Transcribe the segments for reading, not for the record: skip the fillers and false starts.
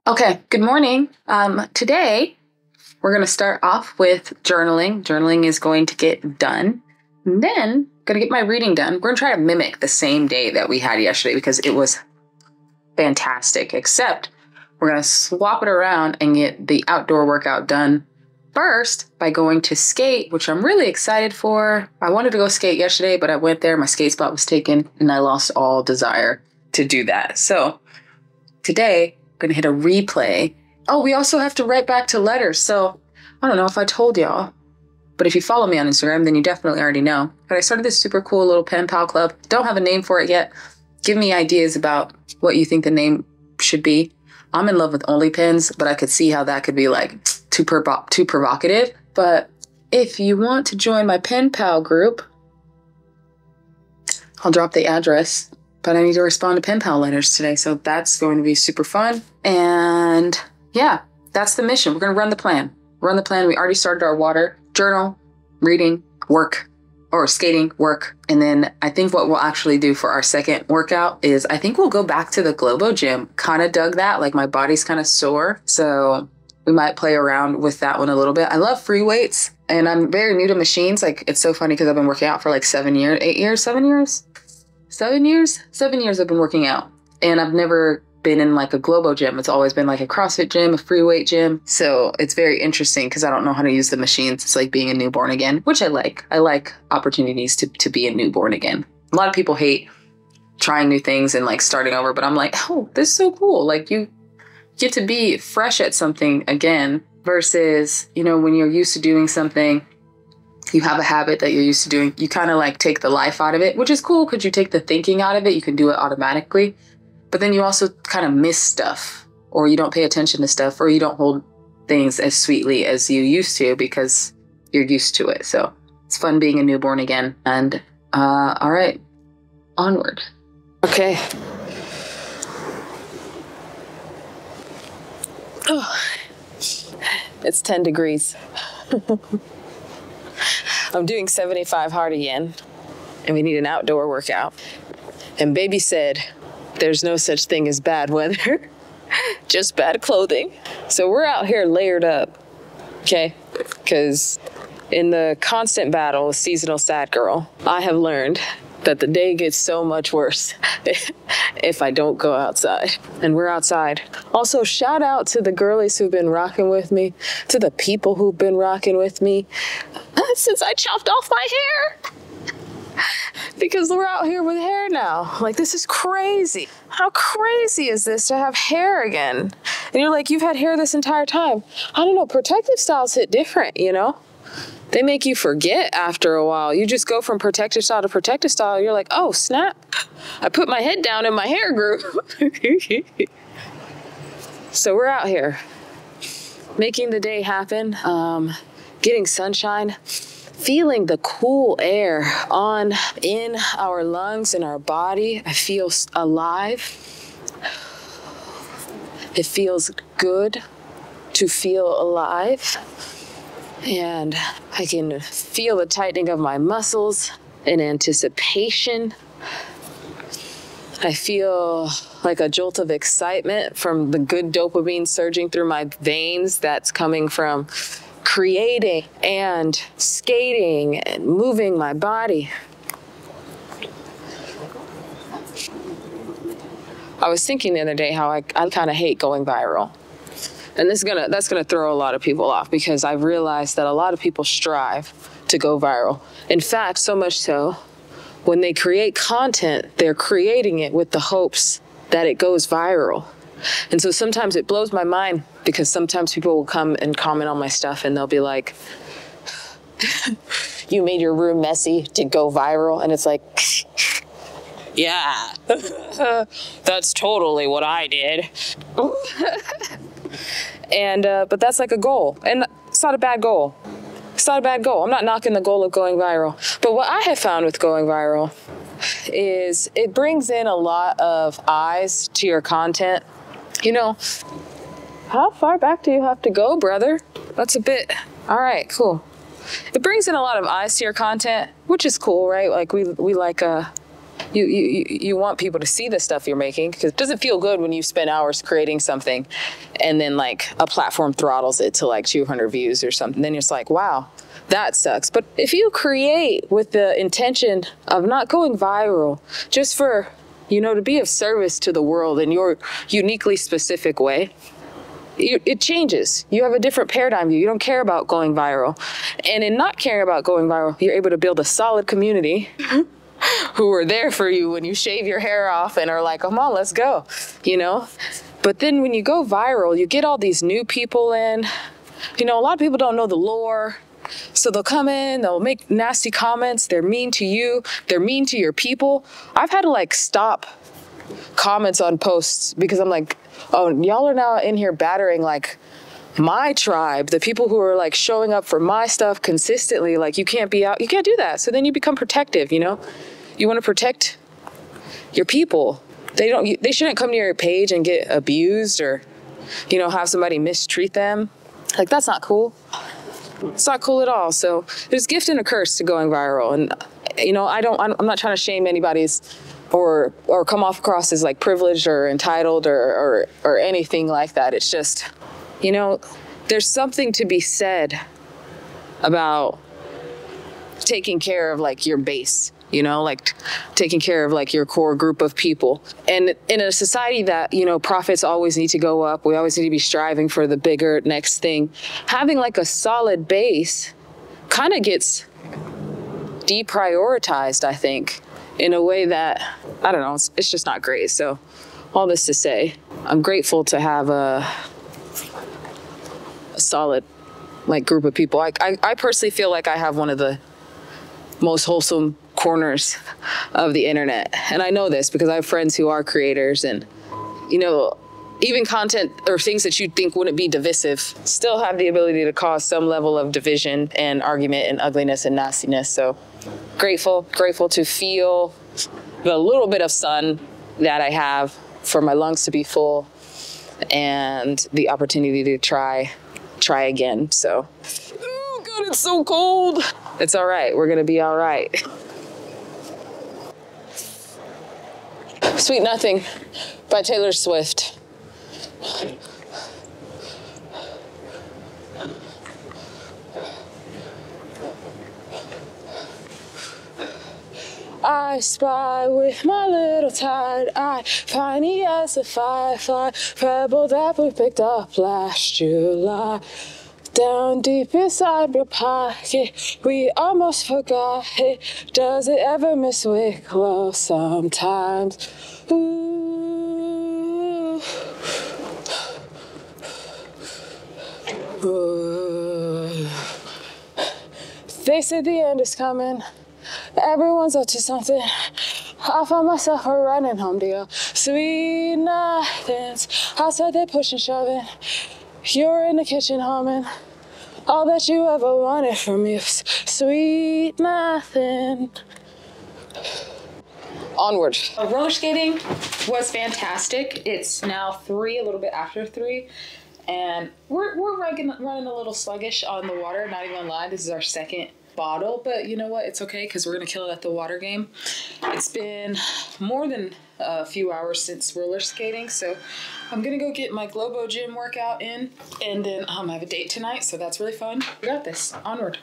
Okay, good morning. Today we're going to start off with journaling. Journaling is going to get done. And then going to get my reading done. We're going to try to mimic the same day that we had yesterday because it was fantastic, except we're going to swap it around and get the outdoor workout done first by going to skate, which I'm really excited for. I wanted to go skate yesterday, but I went there, my skate spot was taken, and I lost all desire to do that. So today, I'm gonna hit a replay. Oh, we also have to write back to letters. So I don't know if I told y'all, but if you follow me on Instagram, then you definitely already know. But I started this super cool little pen pal club. Don't have a name for it yet. Give me ideas about what you think the name should be. I'm in love with only pens, but I could see how that could be like too provocative. But if you want to join my pen pal group, I'll drop the address. But I need to respond to pen pal letters today, so that's going to be super fun. And yeah, that's the mission. We're going to run the plan. Run the plan. We already started our water, journal, reading, work, or skating, work. And then I think what we'll actually do for our second workout is I think we'll go back to the Globo gym. Kind of dug that. Like my body's kind of sore. So we might play around with that one a little bit. I love free weights and I'm very new to machines. Like it's so funny because I've been working out for like 7 years, 8 years, 7 years. 7 years? 7 years I've been working out. And I've never been in like a Globo gym. It's always been like a CrossFit gym, a free weight gym. So it's very interesting because I don't know how to use the machines. It's like being a newborn again, which I like. I like opportunities to be a newborn again. A lot of people hate trying new things and like starting over, but I'm like, oh, this is so cool. Like you get to be fresh at something again versus, you know, when you're used to doing something, you have a habit that you're used to doing, you kind of like take the life out of it, which is cool because you take the thinking out of it. You can do it automatically. But then you also kind of miss stuff or you don't pay attention to stuff or you don't hold things as sweetly as you used to because you're used to it. So it's fun being a newborn again. And all right, onward. Okay. Oh, it's 10 degrees. I'm doing 75 hard again, and we need an outdoor workout. And baby said, there's no such thing as bad weather, just bad clothing. So we're out here layered up, okay? Because in the constant battle with seasonal sad girl, I have learned that the day gets so much worse if I don't go outside. And we're outside. Also, shout out to the girlies who've been rocking with me, to the people who've been rocking with me since I chopped off my hair. Because we're out here with hair now. Like, this is crazy. How crazy is this to have hair again? And you're like, you've had hair this entire time. I don't know, protective styles hit different, you know? They make you forget after a while. You just go from protective style to protective style. You're like, oh, snap. I put my head down and my hair grew. So we're out here making the day happen, getting sunshine, feeling the cool air in our lungs and our body. I feel alive. It feels good to feel alive. And I can feel the tightening of my muscles in anticipation. I feel like a jolt of excitement from the good dopamine surging through my veins that's coming from creating and skating and moving my body. I was thinking the other day how I kind of hate going viral. And that's gonna throw a lot of people off because I've realized that a lot of people strive to go viral. In fact, so much so, when they create content, they're creating it with the hopes that it goes viral. And so sometimes it blows my mind because sometimes people will come and comment on my stuff and they'll be like, you made your room messy to go viral. And it's like, yeah, that's totally what I did. And, but that's like a goal, and it's not a bad goal. It's not a bad goal. I'm not knocking the goal of going viral. But what I have found with going viral is it brings in a lot of eyes to your content. You know, how far back do you have to go, brother? That's a bit, all right, cool. It brings in a lot of eyes to your content, which is cool, right? Like we like you want people to see the stuff you're making, because it doesn't feel good when you spend hours creating something and then like a platform throttles it to like 200 views or something. Then it's like, wow, that sucks. But if you create with the intention of not going viral, just for, to be of service to the world in your uniquely specific way, it changes. You have a different paradigm view. You don't care about going viral. And in not caring about going viral, you're able to build a solid community who are there for you when you shave your hair off and are like, come on, let's go, But then when you go viral, you get all these new people in. A lot of people don't know the lore. So they'll come in, they'll make nasty comments. They're mean to you. They're mean to your people. I've had to like stop comments on posts because I'm like, oh, y'all are now in here battering like my tribe, the people who are like showing up for my stuff consistently. Like you can't be out, you can't do that. So then you become protective, You want to protect your people. They shouldn't come to your page and get abused or, have somebody mistreat them. Like that's not cool. It's not cool at all. So there's a gift and a curse to going viral. And, I'm not trying to shame anybody's or come off across as like privileged or entitled or anything like that. It's just, there's something to be said about taking care of like your base, like taking care of like your core group of people. And in a society that, profits always need to go up, we always need to be striving for the bigger next thing. Having like a solid base kind of gets deprioritized, I think, in a way that, I don't know, it's just not great. So all this to say, I'm grateful to have a solid like group of people. I personally feel like I have one of the most wholesome corners of the internet. And I know this because I have friends who are creators, and, even content or things that you'd think wouldn't be divisive still have the ability to cause some level of division and argument and ugliness and nastiness. So grateful to feel the little bit of sun that I have, for my lungs to be full, and the opportunity to try again. So, oh God, it's so cold. It's all right. We're gonna be all right. Sweet Nothing by Taylor Swift. I spy with my little tired eye, tiny as a firefly, pebble that we picked up last July. Down deep inside your pocket, we almost forgot it. Does it ever miss Wicklow sometimes? Ooh. Ooh. They said the end is coming. Everyone's up to something. I found myself running home to go. Sweet nothings. Outside they push and shoving. You're in the kitchen humming. All that you ever wanted from me was sweet nothing. Onward. Roller skating was fantastic. It's now 3, a little bit after 3. And we're running a little sluggish on the water, not even gonna lie. This is our second bottle, but you know what? It's okay because we're gonna kill it at the water game. It's been more than a few hours since roller skating, so I'm gonna go get my Globo gym workout in, and then I have a date tonight, so that's really fun. We got this. Onward.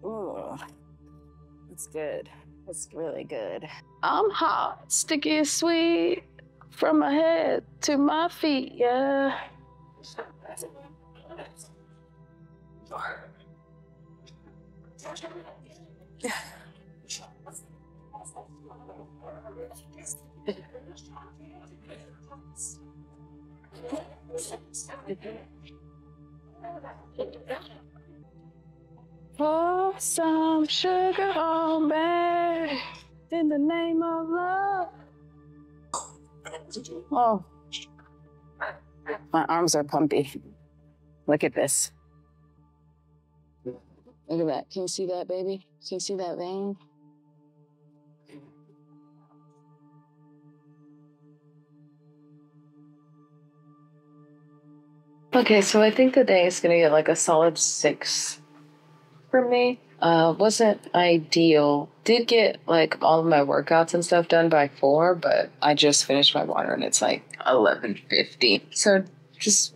Ooh, it's good. It's really good. I'm hot, sticky, sweet, from my head to my feet, yeah. Pour some sugar on me in the name of love. Oh. My arms are pumpy. Look at this. Look at that. Can you see that, baby? Can you see that vein? Okay, so I think the day is gonna get like a solid 6 for me. Wasn't ideal. Did get like all of my workouts and stuff done by 4, but I just finished my water and it's like 11:50. So just,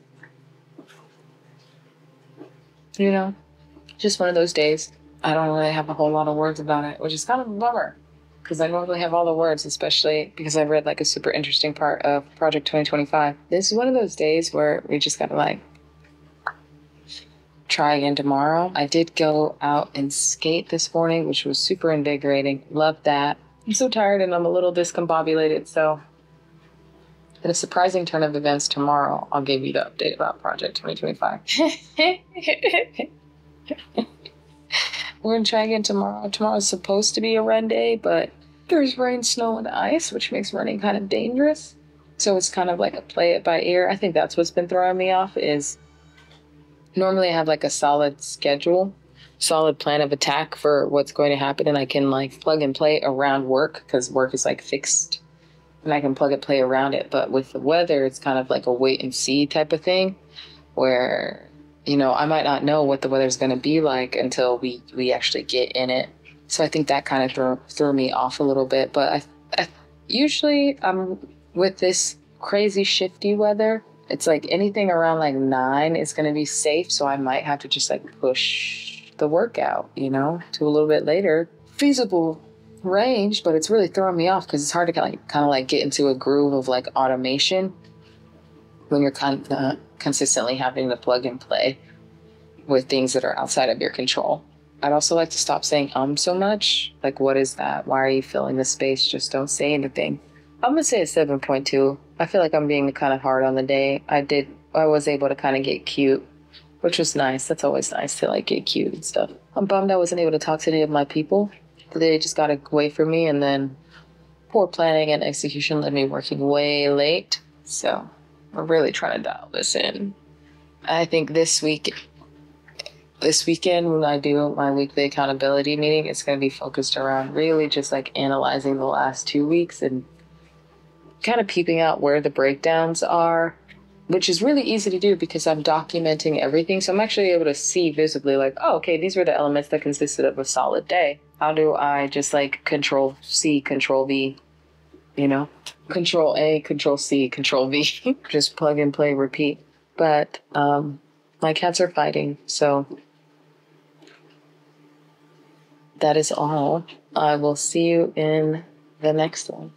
just one of those days. I don't really have a whole lot of words about it, which is kind of a bummer because I normally have all the words, especially because I read like a super interesting part of Project 2025. This is one of those days where we just gotta like try again tomorrow. I did go out and skate this morning, which was super invigorating. Loved that. I'm so tired and I'm a little discombobulated, so at a surprising turn of events tomorrow, I'll give you the update about Project 2025. We're gonna try again tomorrow. Tomorrow's supposed to be a run day, but there's rain, snow, and ice, which makes running kind of dangerous. So it's kind of like a play it by ear. I think that's what's been throwing me off is normally I have like a solid schedule, solid plan of attack for what's going to happen, and I can like plug and play around work because work is like fixed and I can plug and play around it. But with the weather, it's kind of like a wait and see type of thing where I might not know what the weather's going to be like until we actually get in it. So I think that kind of threw me off a little bit. But I usually with this crazy shifty weather, it's like anything around like 9 is going to be safe. So I might have to just like push the workout, to a little bit later. Feasible range, but it's really throwing me off because it's hard to kind of like get into a groove of like automation when you're kind of consistently having to plug and play with things that are outside of your control. I'd also like to stop saying so much. Like, what is that? Why are you filling the space? Just don't say anything. I'm gonna say a 7.2. I feel like I'm being kind of hard on the day. I was able to kind of get cute, which was nice. That's always nice to like get cute and stuff. I'm bummed I wasn't able to talk to any of my people. They just got away from me, and then poor planning and execution led me working way late. So we're really trying to dial this in. I think this weekend when I do my weekly accountability meeting, it's going to be focused around really just like analyzing the last 2 weeks and kind of peeping out where the breakdowns are, which is really easy to do because I'm documenting everything. So I'm actually able to see visibly like, oh, okay, these were the elements that consisted of a solid day. How do I just like Control C, Control V, Control A, Control C, Control V, just plug and play, repeat. But my cats are fighting, so that is all. I will see you in the next one.